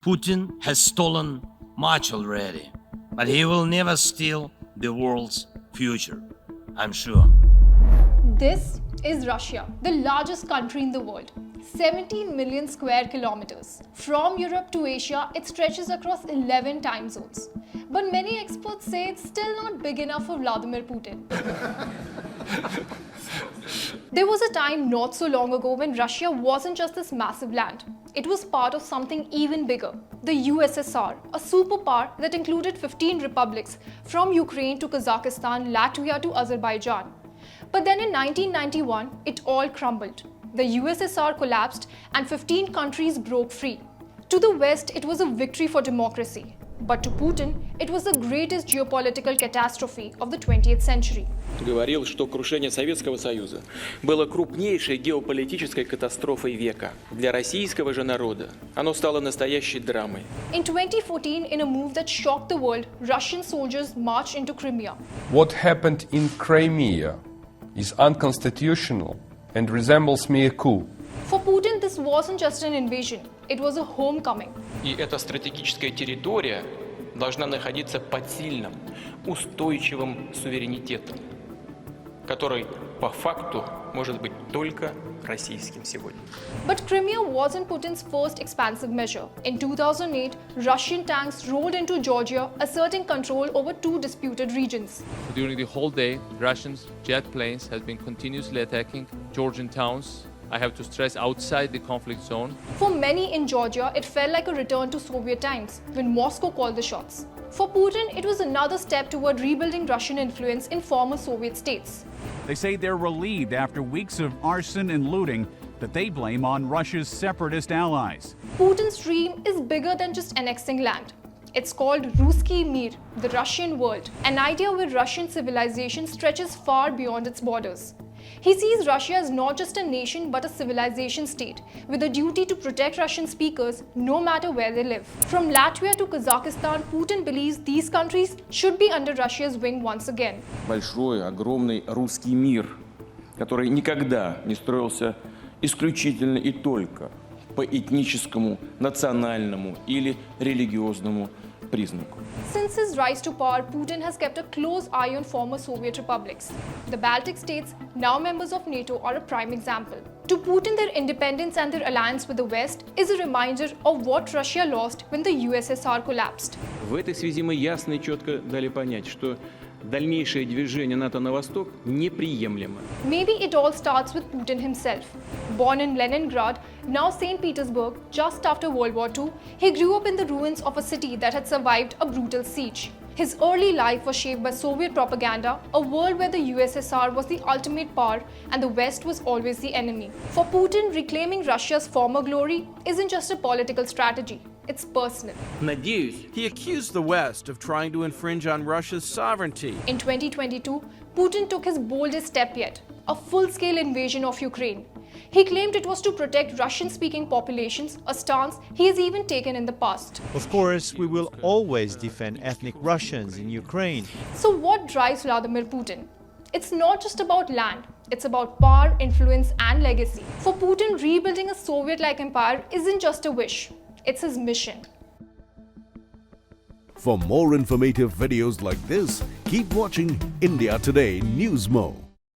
Putin has stolen much already, but he will never steal the world's future, I'm sure. This is Russia, the largest country in the world. 17 million square kilometers. From Europe to Asia, it stretches across 11 time zones. But many experts say it's still not big enough for Vladimir Putin. There was a time not so long ago when Russia wasn't just this massive land. It was part of something even bigger, the USSR, a superpower that included 15 republics from Ukraine to Kazakhstan, Latvia to Azerbaijan. But then in 1991, it all crumbled. The USSR collapsed and 15 countries broke free. To the West, it was a victory for democracy. But to Putin, it was the greatest geopolitical catastrophe of the 20th century. Говорил, что крушение Советского Союза было крупнейшей геополитической катастрофой века. Для российского же народа оно стало настоящей драмой. In 2014, in a move that shocked the world, Russian soldiers marched into Crimea. What happened in Crimea is unconstitutional and resembles me a coup. For Putin, this wasn't just an invasion, it was a homecoming. И эта стратегическая территория должна находиться под сильным, устойчивым суверенитетом, который по факту может быть только российским сегодня. But Crimea wasn't Putin's first expansive measure. In 2008, Russian tanks rolled into Georgia, asserting control over two disputed regions. During the whole day, Russians' jet planes have been continuously attacking Georgian towns. I have to stress, outside the conflict zone. For many in Georgia, it felt like a return to Soviet times, when Moscow called the shots. For Putin, it was another step toward rebuilding Russian influence in former Soviet states. They say they're relieved after weeks of arson and looting that they blame on Russia's separatist allies. Putin's dream is bigger than just annexing land. It's called Ruski Mir, the Russian world, an idea where Russian civilization stretches far beyond its borders. He sees Russia as not just a nation but a civilization state, with a duty to protect Russian speakers no matter where they live. From Latvia to Kazakhstan, Putin believes these countries should be under Russia's wing once again. Большой, огромный русский мир, который никогда не строился исключительно и только по этническому, национальному или религиозному признаку. Since his rise to power, Putin has kept a close eye on former Soviet republics. The Baltic states, now members of NATO, are a prime example. To Putin, their independence and their alliance with the West is a reminder of what Russia lost when the USSR collapsed. В этой связи мы ясно и четко дали понять, что дальнейшее движение НАТО на восток неприемлемо. Maybe it all starts with Putin himself. Born in Leningrad, now St. Petersburg, just after World War II, he grew up in the ruins of a city that had survived a brutal siege. His early life was shaped by Soviet propaganda, a world where the USSR was the ultimate power and the West was always the enemy. For Putin, reclaiming Russia's former glory isn't just a political strategy. It's personal. Надеюсь, He accused the West of trying to infringe on Russia's sovereignty. In 2022, Putin took his boldest step yet, a full-scale invasion of Ukraine. He claimed it was to protect Russian-speaking populations, a stance he has even taken in the past. Of course, we will always defend ethnic Russians in Ukraine. So what drives Vladimir Putin? It's not just about land, it's about power, influence and legacy. For Putin, rebuilding a Soviet-like empire isn't just a wish, it's his mission. For more informative videos like this, keep watching India Today Newsmo.